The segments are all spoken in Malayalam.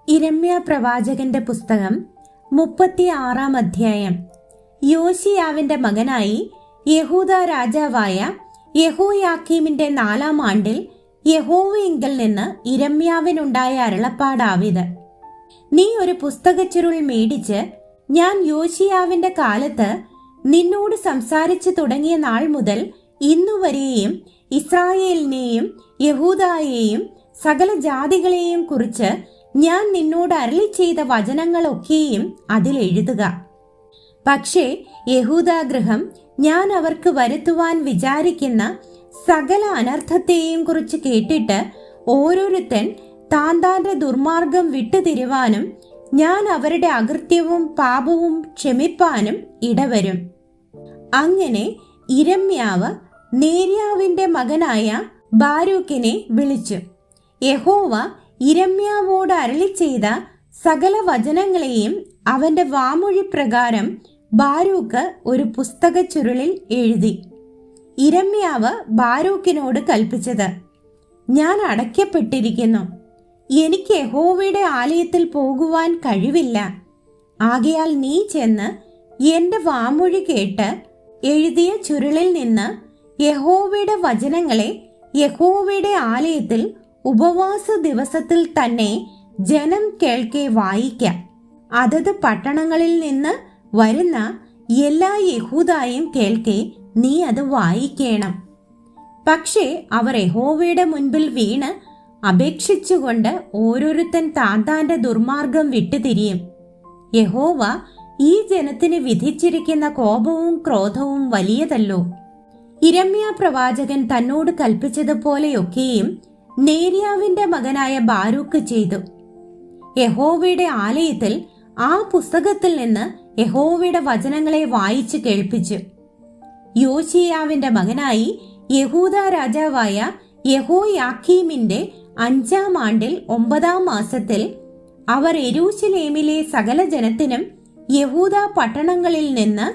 യിരെമ്യാ പ്രവാചകന്റെ പുസ്തകം 36-ാം അധ്യായം. യോശിയാവിന്റെ മകനായി യഹൂദ രാജാവായ യെഹോയാക്കീമിന്റെ 4-ാം ആണ്ടിൽ യഹോവയിങ്കൽ നിന്ന് യിരെമ്യാവിനുണ്ടായ അരുളപ്പാടാവിത്. നീ ഒരു പുസ്തകച്ചുരുൾ മേടിച്ച് ഞാൻ യോശിയാവിന്റെ കാലത്ത് നിന്നോട് സംസാരിച്ചു തുടങ്ങിയ നാൾ മുതൽ ഇന്നുവരെയും ഇസ്രായേലിനെയും യഹൂദായെയും സകല ജാതികളെയും കുറിച്ച് ഞാൻ നിന്നോട് അരുളി ചെയ്ത വചനങ്ങളൊക്കെയും അതിൽ എഴുതുക. പക്ഷേ യഹൂദാഗൃഹം ഞാൻ അവർക്ക് വരുത്തുവാൻ വിചാരിക്കുന്ന സകല അനർത്ഥത്തെയും കുറിച്ച് കേട്ടിട്ട് ഓരോരുത്തൻ താന്താന്റെ ദുർമാർഗം വിട്ടുതിരുവാനും ഞാൻ അവരുടെ അകൃത്യവും പാപവും ക്ഷമിപ്പാനും ഇടവരും. അങ്ങനെ യിരെമ്യാവ് നേര്യാവിന്റെ മകനായ ബാരൂക്കിനെ വിളിച്ചു. യഹോവ യിരെമ്യാവോട് അരുളി ചെയ്ത സകല വചനങ്ങളെയും അവന്റെ വാമൊഴി പ്രകാരം ബാരൂക്ക് ഒരു പുസ്തക ചുരുളിൽ എഴുതി. യിരെമ്യാവ് ബാരൂക്കിനോട് കൽപ്പിച്ചത്: ഞാൻ അടയ്ക്കപ്പെട്ടിരിക്കുന്നു, എനിക്ക് യഹോവയുടെ ആലയത്തിൽ പോകുവാൻ കഴിവില്ല. ആകയാൽ നീ ചെന്ന് എന്റെ വാമൊഴി കേട്ട് എഴുതിയ ചുരുളിൽ നിന്ന് യഹോവയുടെ വചനങ്ങളെ യഹോവയുടെ ആലയത്തിൽ ഉപവാസ ദിവസത്തിൽ തന്നെ ജനം കേൾക്കെ വായിക്കാം. അതത് പട്ടണങ്ങളിൽ നിന്ന് വരുന്ന എല്ലാ യഹൂദായും കേൾക്കെ നീ അത് വായിക്കണം. പക്ഷേ അവർ യഹോവയുടെ മുൻപിൽ വീണ് അപേക്ഷിച്ചുകൊണ്ട് ഓരോരുത്തൻ താന്താന്റെ ദുർമാർഗം വിട്ടുതിരിയും. യഹോവ ഈ ജനത്തിന് വിധിച്ചിരിക്കുന്ന കോപവും ക്രോധവും വലിയതല്ലോ. യിരെമ്യാ പ്രവാചകൻ തന്നോട് കൽപ്പിച്ചതുപോലെയൊക്കെയും നേര്യാവിന്റെ മകനായ ബാരൂക്ക് ചെയ്തു. യഹോവയുടെ ആലയത്തിൽ ആ പുസ്തകത്തിൽ നിന്ന് യഹോവയുടെ വചനങ്ങളെ വായിച്ചു കേൾപ്പിച്ചു. യോശിയാവിന്റെ മകനായി യഹൂദ രാജാവായ യഹോയാക്കീമിന്റെ 5-ാം ആണ്ടിൽ 9-ാം മാസത്തിൽ അവർ യെരൂശലേമിലെ സകല ജനത്തിനും യഹൂദ പട്ടണങ്ങളിൽ നിന്ന്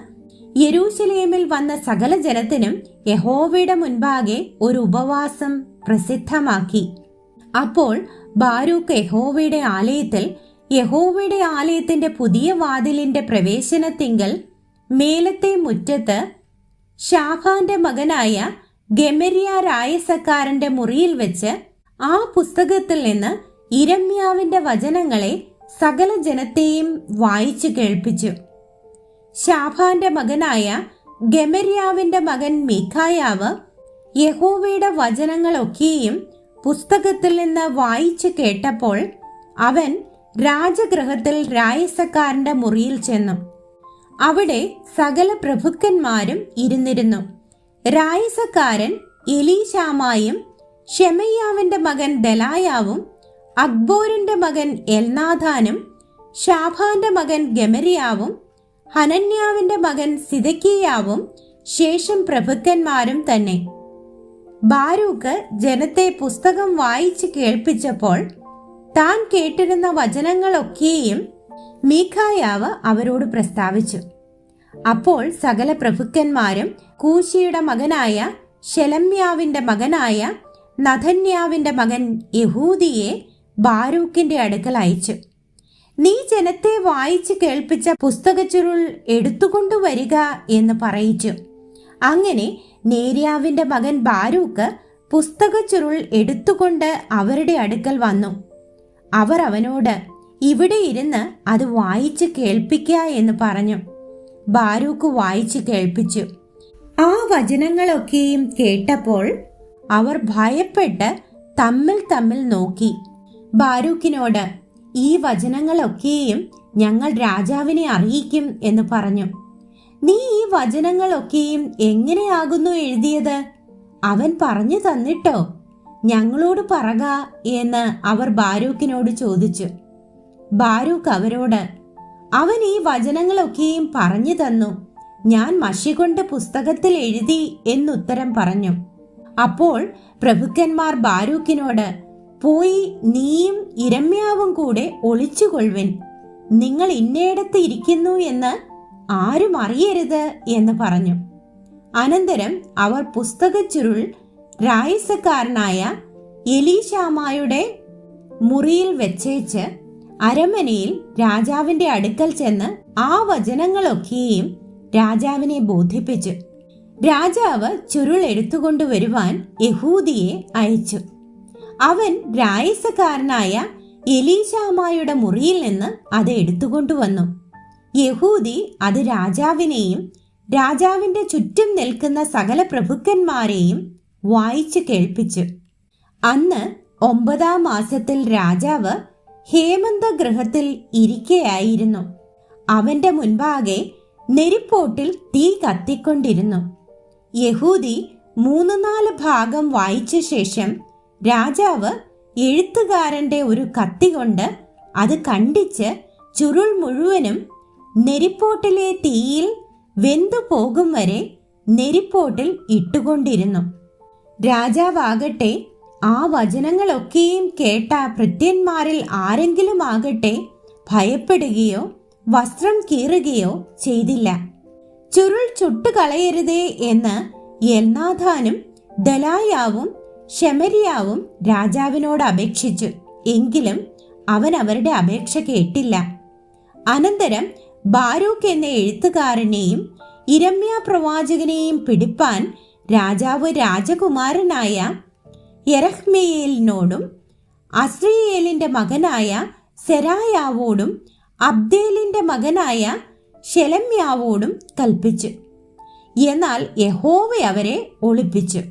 യെരൂശലേമിൽ വന്ന സകല ജനത്തിനും യഹോവയുടെ മുൻപാകെ ഒരു ഉപവാസം പ്രസിദ്ധമാക്കി. അപ്പോൾ ബാരൂക്ക് യഹോവയുടെ ആലയത്തിന്റെ പുതിയ വാതിലിന്റെ പ്രവേശനത്തിങ്കൽ മേലത്തെ മുറ്റത്ത് ഷാഫാന്റെ മകനായ ഗെമര്യാ രായസക്കാരന്റെ മുറിയിൽ വെച്ച് ആ പുസ്തകത്തിൽ നിന്ന് യിരെമ്യാവിന്റെ വചനങ്ങളെ സകല ജനത്തെയും വായിച്ചു കേൾപ്പിച്ചു. ഷാഫാന്റെ മകനായ ഗെമര്യാവിന്റെ മകൻ മീഖായാവ് യഹോവയുടെ വചനങ്ങളൊക്കെയും പുസ്തകത്തിൽ നിന്ന് വായിച്ചു കേട്ടപ്പോൾ അവൻ രാജഗൃഹത്തിൽ രായസക്കാരന്റെ മുറിയിൽ ചെന്നു. അവിടെ സകല പ്രഭുക്കന്മാരും ഇരുന്നിരുന്നു. രായസക്കാരൻ എലീശാമായും ഷെമയ്യാവിന്റെ മകൻ ദലായാവും അക്ബോരിന്റെ മകൻ എൽനാഥാനും ഷാഫാന്റെ മകൻ ഗെമര്യാവും ഹനന്യാവിന്റെ മകൻ സിദക്കിയാവും ശേഷം പ്രഭുക്കന്മാരും തന്നെ. ബാരൂക്ക് ജനത്തെ പുസ്തകം വായിച്ചു കേൾപ്പിച്ചപ്പോൾ താൻ കേട്ടിരുന്ന വചനങ്ങളൊക്കെയും മീഖായാവ് അവരോട് പ്രസ്താവിച്ചു. അപ്പോൾ സകല പ്രഭുക്കന്മാരും കൂശിയുടെ മകനായ ശെലെമ്യാവിന്റെ മകനായ നഥന്യാവിന്റെ മകൻ യഹൂദിയെ ബാരൂക്കിന്റെ അടുക്കൽ അയച്ചു. നീ ജനത്തെ വായിച്ചു കേൾപ്പിച്ച പുസ്തകച്ചുരുൾ എടുത്തുകൊണ്ടുവരിക എന്ന് പറയിച്ചു. അങ്ങനെ നേര്യാവിന്റെ മകൻ ബാരൂക്ക് പുസ്തകച്ചുരുൾ എടുത്തുകൊണ്ട് അവരുടെ അടുക്കൽ വന്നു. അവർ അവനോട്, ഇവിടെ ഇരുന്ന് അത് വായിച്ചു കേൾപ്പിക്ക എന്ന് പറഞ്ഞു. ബാരൂക്ക് വായിച്ചു കേൾപ്പിച്ചു. ആ വചനങ്ങളൊക്കെയും കേട്ടപ്പോൾ അവർ ഭയപ്പെട്ട് തമ്മിൽ നോക്കി. ബാരൂക്കിനോട്, ഈ വചനങ്ങളൊക്കെയും ഞങ്ങൾ രാജാവിനെ അറിയിക്കും എന്ന് പറഞ്ഞു. നീ ഈ വചനങ്ങളൊക്കെയും എങ്ങനെയാകുന്നു എഴുതിയത്? അവൻ പറഞ്ഞു തന്നിട്ടോ? ഞങ്ങളോട് പറക എന്ന് അവർ ബാരൂക്കിനോട് ചോദിച്ചു. ബാരൂക്ക് അവരോട്, അവൻ ഈ വചനങ്ങളൊക്കെയും പറഞ്ഞു തന്നു, ഞാൻ മഷി കൊണ്ട് പുസ്തകത്തിൽ എഴുതി എന്നുത്തരം പറഞ്ഞു. അപ്പോൾ പ്രഭുക്കന്മാർ ബാരൂക്കിനോട്, പോയി നീയും യിരെമ്യാവും കൂടെ ഒളിച്ചുകൊള്ളുവിൻ, നിങ്ങൾ ഇന്നയിടത്ത് ഇരിക്കുന്നു എന്ന് ആരും അറിയരുത് എന്ന് പറഞ്ഞു. അനന്തരം അവർ പുസ്തകച്ചുരുൾ രായസക്കാരനായ എലീശാമായുടെ മുറിയിൽ വെച്ചേച്ച് അരമനയിൽ രാജാവിന്റെ അടുക്കൽ ചെന്ന് ആ വചനങ്ങളൊക്കെയും രാജാവിനെ ബോധിപ്പിച്ചു. രാജാവ് ചുരുൾ എടുത്തുകൊണ്ടുവരുവാൻ യഹൂദിയെ അയച്ചു. അവൻ രായസക്കാരനായ എലീശാമായുടെ മുറിയിൽ നിന്ന് അത് എടുത്തുകൊണ്ടുവന്നു. യഹൂദി അത് രാജാവിനെയും രാജാവിന്റെ ചുറ്റും നിൽക്കുന്ന സകല പ്രഭുക്കന്മാരെയും വായിച്ചു കേൾപ്പിച്ചു. അന്ന് 9-ാം മാസത്തിൽ രാജാവ് ഹേമന്തഗൃഹത്തിൽ ഇരിക്കയായിരുന്നു. അവന്റെ മുൻപാകെ നെരിപ്പോട്ടിൽ തീ കത്തിക്കൊണ്ടിരുന്നു. യഹൂദി 3-4 ഭാഗം വായിച്ച ശേഷം രാജാവ് എഴുത്തുകാരന്റെ ഒരു കത്തി കൊണ്ട് അത് കണ്ടിച്ച് ചുരുൾ മുഴുവനും നെരിപ്പോട്ടിലെ തീയിൽ വെന്തു പോകും വരെ നെരിപ്പോട്ടിൽ ഇട്ടുകൊണ്ടിരുന്നു. രാജാവാകട്ടെ ആ വചനങ്ങളൊക്കെയും കേട്ട ഭൃത്യന്മാരിൽ ആരെങ്കിലും ആകട്ടെ ഭയപ്പെടുകയോ വസ്ത്രം കീറുകയോ ചെയ്തില്ല. ചുരുൾ ചുട്ടുകളയരുതേ എന്ന് എൽനാഥാനും ദലായാവും ശെമര്യാവും രാജാവിനോട് അപേക്ഷിച്ചു. എങ്കിലും അവൻ അവരുടെ അപേക്ഷ കേട്ടില്ല. അനന്തരം ബാരൂക്ക് എന്ന എഴുത്തുകാരനെയും ഇരമ്യാ പ്രവാചകനെയും പിടിപ്പാൻ രാജാവ് രാജകുമാരനായ യെരഹ്മെയേലിനോടും അസ്രിയേലിന്റെ മകനായ സെരായാവോടും അബ്ദേലിന്റെ മകനായ ശെലെമ്യാവോടും കൽപ്പിച്ചു. എന്നാൽ യഹോവ അവരെ ഒളിപ്പിച്ചു.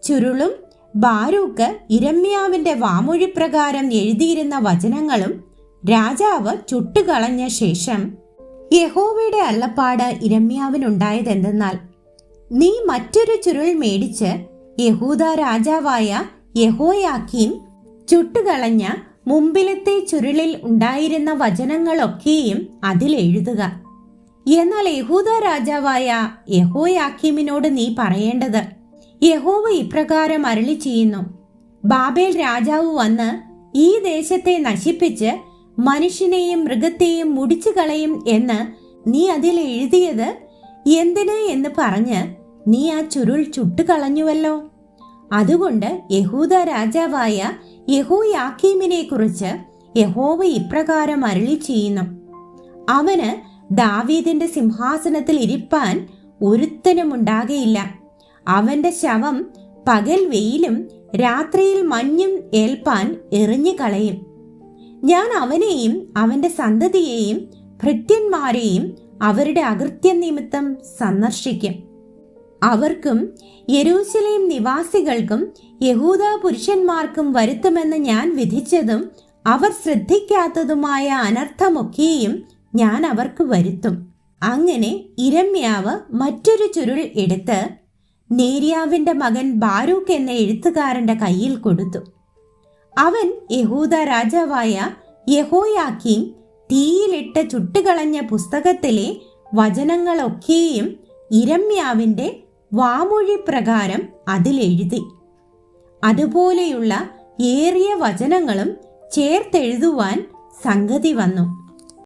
ചുരുളും ബാരൂക്ക് ഇരമ്യാവിന്റെ വാമൊഴി പ്രകാരം എഴുതിയിരുന്ന വചനങ്ങളും രാജാവ് ചുട്ടുകളഞ്ഞ ശേഷം യഹോവയുടെ അരുളപ്പാട് ഇരമ്യാവിനുണ്ടായതെന്തെന്നാൽ, നീ മറ്റൊരു ചുരുൾ മേടിച്ച് യഹൂദ രാജാവായ യഹോയാക്കീം ചുട്ടുകളഞ്ഞ മുമ്പിലത്തെ ചുരുളിൽ ഉണ്ടായിരുന്ന വചനങ്ങളൊക്കെയും അതിലെഴുതുക. എന്നാൽ യഹൂദ രാജാവായ യഹോയാക്കീമിനോട് നീ പറയേണ്ടത്, യഹോവ ഇപ്രകാരം അരുളി ചെയ്യുന്നു, ബാബേൽ രാജാവ് വന്ന് ഈ ദേശത്തെ നശിപ്പിച്ച് മനുഷ്യനെയും മൃഗത്തെയും മുടിച്ചു കളയും എന്ന് നീ അതിൽ എഴുതിയത് എന്തിന് എന്ന് പറഞ്ഞ് നീ ആ ചുരുൾ ചുട്ടുകളഞ്ഞുവല്ലോ. അതുകൊണ്ട് യഹൂദ രാജാവായ യഹോയാക്കീമിനെ കുറിച്ച് യഹോവ ഇപ്രകാരം അരുളി ചെയ്യുന്നു, അവന് ദാവീദിന്റെ സിംഹാസനത്തിൽ ഇരിപ്പാൻ ഒരുത്തനും ഉണ്ടാകയില്ല. അവന്റെ ശവം പകൽ വെയിലും രാത്രിയിൽ മഞ്ഞും ഏൽപ്പാൻ എറിഞ്ഞു കളയും. ഞാൻ അവനെയും അവന്റെ സന്തതിയെയും ഭൃത്യന്മാരെയും അവരുടെ അകൃത്യം നിമിത്തം സന്ദർശിക്കും. അവർക്കും യെരൂശലേം നിവാസികൾക്കും യഹൂദ പുരുഷന്മാർക്കും വരുത്തുമെന്ന് ഞാൻ വിധിച്ചതും അവർ ശ്രദ്ധിക്കാത്തതുമായ അനർത്ഥമൊക്കെയും ഞാൻ അവർക്ക് വരുത്തും. അങ്ങനെ ഇരമ്യാവ് മറ്റൊരു ചുരുൾ എടുത്ത് നേര്യാവിന്റെ മകൻ ബാരൂക്ക് എന്ന എഴുത്തുകാരന്റെ കയ്യിൽ കൊടുത്തു. അവൻ യഹൂദ രാജാവായ യഹോയാക്കീം തീയിലിട്ട് ചുട്ടുകളഞ്ഞ പുസ്തകത്തിലെ വചനങ്ങളൊക്കെയും ഇരമ്യാവിന്റെ വാമൊഴി പ്രകാരം അതിലെഴുതി. അതുപോലെയുള്ള ഏറിയ വചനങ്ങളും ചേർത്തെഴുതുവാൻ സംഗതി വന്നു.